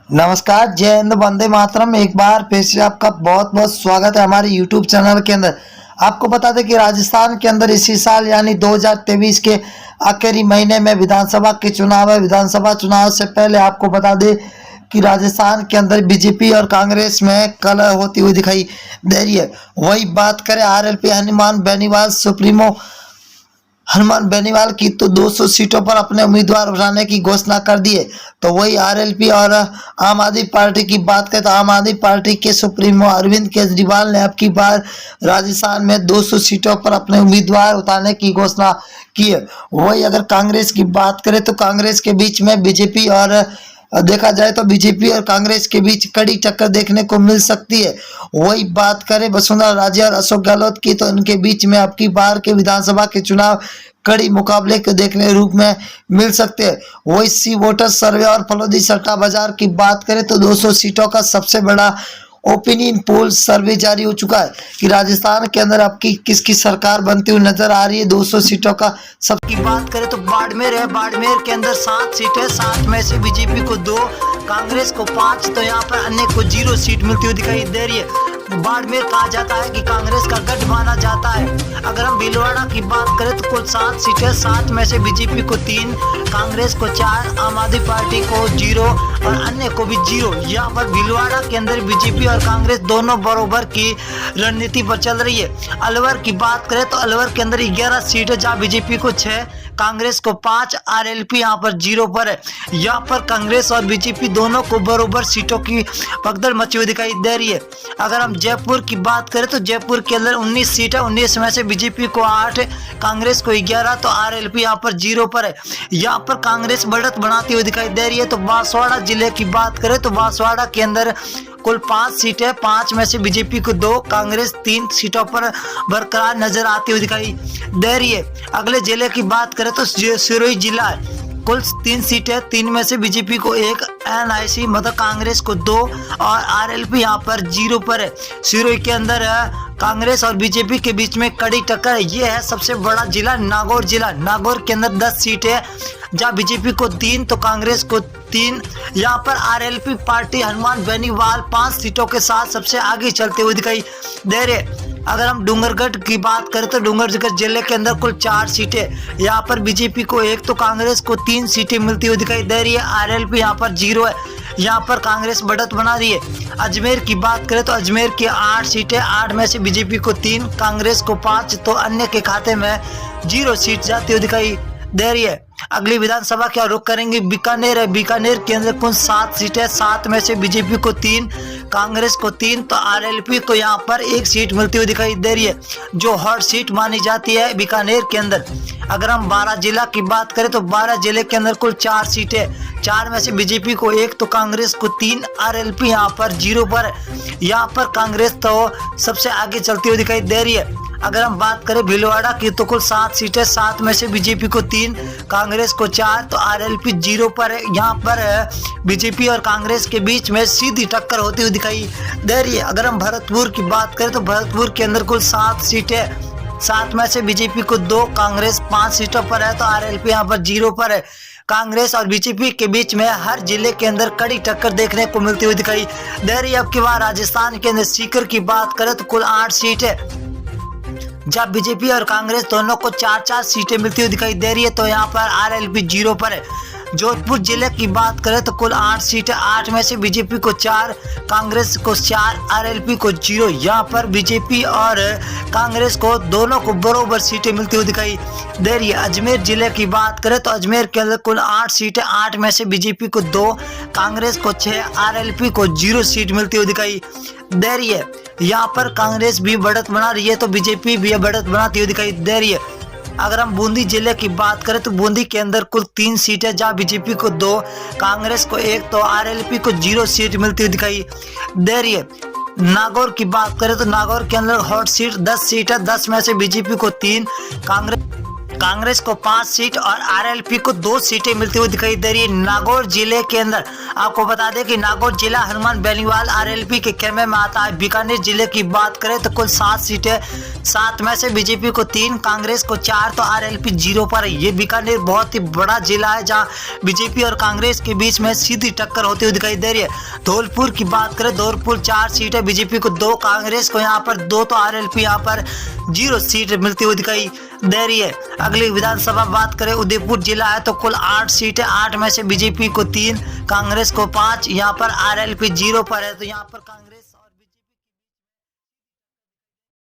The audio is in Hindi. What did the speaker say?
नमस्कार, जय हिंद, वंदे मातरम। एक बार फिर से आपका बहुत बहुत स्वागत है हमारे YouTube चैनल के अंदर। आपको बता दें कि राजस्थान के अंदर इसी साल यानी 2023 के आखिरी महीने में विधानसभा के चुनाव है। विधानसभा चुनाव से पहले आपको बता दें कि राजस्थान के अंदर बीजेपी और कांग्रेस में कलह होती हुई दिखाई दे रही है। वही बात करें आरएलपी हनुमान बेनीवाल सुप्रीमो हनुमान बेनीवाल की, तो 200 सीटों पर अपने उम्मीदवार उठाने की घोषणा कर दी है। तो वही आरएलपी और आम आदमी पार्टी की बात करें तो आम आदमी पार्टी के सुप्रीमो अरविंद केजरीवाल ने अब की बार राजस्थान में 200 सीटों पर अपने उम्मीदवार उतारने की घोषणा की है। वही अगर कांग्रेस की बात करें तो कांग्रेस के बीच में बीजेपी और देखा जाए तो बीजेपी और कांग्रेस के बीच कड़ी टक्कर देखने को मिल सकती है। वही बात करें वसुंधरा राजे और अशोक गहलोत की, तो उनके बीच में अब की बार के विधानसभा के चुनाव कड़ी मुकाबले के देखने रूप में मिल सकते हैं। वही सी वोटर सर्वे और फलोदी सट्टा बाजार की बात करें तो 200 सीटों का सबसे बड़ा ओपिनियन पोल सर्वे जारी हो चुका है कि राजस्थान के अंदर अब की किसकी सरकार बनती हुई नजर आ रही है। 200 सीटों का सबकी बात करें तो बाड़मेर है। बाड़मेर के अंदर 7 सीटें, 7 में से बीजेपी को 2, कांग्रेस को 5, तो यहाँ पर अन्य को 0 सीट मिलती हुई दिखाई दे रही है। बाड़मेर कहा जाता है कि कांग्रेस का गढ़ माना जाता है। अगर हम भीलवाड़ा की बात करें तो कुल 7 सीटें, 7 में से बीजेपी को 3, कांग्रेस को 4, आम आदमी पार्टी को 0 और अन्य को भी 0। यहाँ पर भीलवाड़ा के अंदर बीजेपी और कांग्रेस दोनों बराबर की रणनीति पर चल रही है। अलवर की बात करें तो अलवर के अंदर 11 सीटें, जहाँ बीजेपी को 6, कांग्रेस को 5, आरएलपी यहाँ पर 0 पर है। यहाँ पर कांग्रेस और बीजेपी दोनों को बराबर सीटों की भगदड़ मची हुई दिखाई दे रही है। अगर हम जयपुर की बात करें तो जयपुर के अंदर 19 सीटें, 19 में से बीजेपी को 8, कांग्रेस को 11, तो आरएलपी यहाँ पर 0 पर है। यहाँ पर कांग्रेस बढ़त बनाती हुई दिखाई दे रही है। तो बांसवाड़ा जिले की बात करें तो बांसवाड़ा के अंदर कुल 5 सीटें, 5 में से बीजेपी को 2, कांग्रेस 3 सीटों पर बरकरार नजर आती हुई दिखाई दे रही है। अगले जिले की बात करें तो सिरोही जिला है। कुल 3 सीटें, 3 में से बीजेपी को 1, एनआईसी मतलब कांग्रेस को 2 और आरएलपी यहाँ पर 0 पर है। सिरोही के अंदर कांग्रेस और बीजेपी के बीच में कड़ी टक्कर है। ये है सबसे बड़ा जिला नागौर जिला। नागौर के अंदर 10 सीटें, जहाँ बीजेपी को 3 तो कांग्रेस को 3। यहाँ पर आरएलपी पार्टी हनुमान बेनीवाल 5 सीटों के साथ सबसे आगे चलते हुए दिखाई दे रहे। अगर हम डूंगरगढ़ की बात करें तो डूंगरगढ़ जिले के अंदर कुल 4 सीटें, यहाँ पर बीजेपी को 1 तो कांग्रेस को 3 सीटें मिलती हुई दिखाई दे रही है। आरएलपी यहाँ पर 0 है। यहाँ पर कांग्रेस बढ़त बना रही है। अजमेर की बात करें तो अजमेर की 8 सीटें, 8 में से बीजेपी को 3, कांग्रेस को 5, तो अन्य के खाते में 0 सीट जाती हुई दिखाई दे रही है। अगली विधानसभा क्या रुख करेंगे, बीकानेर है। बीकानेर के अंदर कुल 7 सीटें, 7 में से बीजेपी को 3, कांग्रेस को 3, तो आरएलपी को यहाँ पर 1 सीट मिलती हुई दिखाई दे रही है, जो हॉट सीट मानी जाती है बीकानेर के अंदर। अगर हम 12 जिला की बात करें तो 12 जिले के अंदर कुल 4 सीटें, 4 में से बीजेपी को 1 तो कांग्रेस को 3, आरएलपी यहाँ पर 0 पर है। यहाँ पर कांग्रेस तो सबसे आगे चलती हुई दिखाई दे रही है। अगर हम बात करें भीलवाड़ा की तो कुल 7 सीटें, 7 में से बीजेपी को 3, कांग्रेस को 4, तो आरएलपी 0 पर है। यहाँ पर बीजेपी और कांग्रेस के बीच में सीधी टक्कर होती हुई दिखाई दे रही है। अगर हम भरतपुर की बात करें तो भरतपुर के अंदर कुल 7 सीटें, 7 में से बीजेपी को 2, कांग्रेस 5 सीटों पर है, तो आरएलपी यहाँ पर 0 पर है। कांग्रेस और बीजेपी के बीच में हर जिले के अंदर कड़ी टक्कर देखने को मिलती हुई दिखाई दे रही है। अब की बार राजस्थान के अंदर सीकर की बात करें तो कुल 8 सीटें, जब बीजेपी और कांग्रेस दोनों को 4-4 सीटें मिलती हुई दिखाई दे रही है, तो यहाँ पर आरएलपी 0 पर है। जोधपुर जिले की बात करें तो कुल 8 सीटें, 8 में से बीजेपी को 4, कांग्रेस को 4, आरएलपी को 0। यहाँ पर बीजेपी और कांग्रेस को दोनों को बराबर सीटें मिलती हुई दिखाई दे रही है। अजमेर जिले की बात करें तो अजमेर के अंदर कुल 8 सीटें, 8 में से बीजेपी को 2, कांग्रेस को 6, आरएलपी को 0 सीट मिलती हुई दिखाई दे रही है। यहाँ पर कांग्रेस भी बढ़त बना रही है तो बीजेपी भी बढ़त बनाती हुई दिखाई दे रही है। अगर हम बूंदी जिले की बात करें तो बूंदी के अंदर कुल 3 सीटें, जहाँ बीजेपी को 2, कांग्रेस को 1, तो आरएलपी को 0 सीट मिलती हुई दिखाई दे रही है। नागौर की बात करें तो नागौर के अंदर हॉट सीट 10 सीट है, 10 में से बीजेपी को 3, कांग्रेस को 5 सीट और आरएलपी को 2 सीटें मिलती हुई दिखाई दे रही है। नागौर जिले के अंदर आपको बता दें कि नागौर जिला हनुमान बेनीवाल आरएलपी के खेमे में आता है। बीकानेर जिले की बात करें तो कुल 7 सीटें, 7 में से बीजेपी को 3, कांग्रेस को 4 तो आरएलपी 0 पर है। ये बीकानेर बहुत ही बड़ा जिला है जहां बीजेपी और कांग्रेस के बीच में सीधी टक्कर होती हुई दिखाई दे रही है। धौलपुर की बात करें, धौलपुर 4 सीटें, बीजेपी को 2, कांग्रेस को यहाँ पर 2 तो आरएलपी यहाँ पर 0 सीट मिलती हुई दिखाई दे रही है। अगली विधानसभा बात करें, उदयपुर जिला है तो कुल 8 सीटें, 8 में से बीजेपी को 3, कांग्रेस को 5, यहाँ पर आरएलपी 0 पर है। तो यहाँ पर कांग्रेस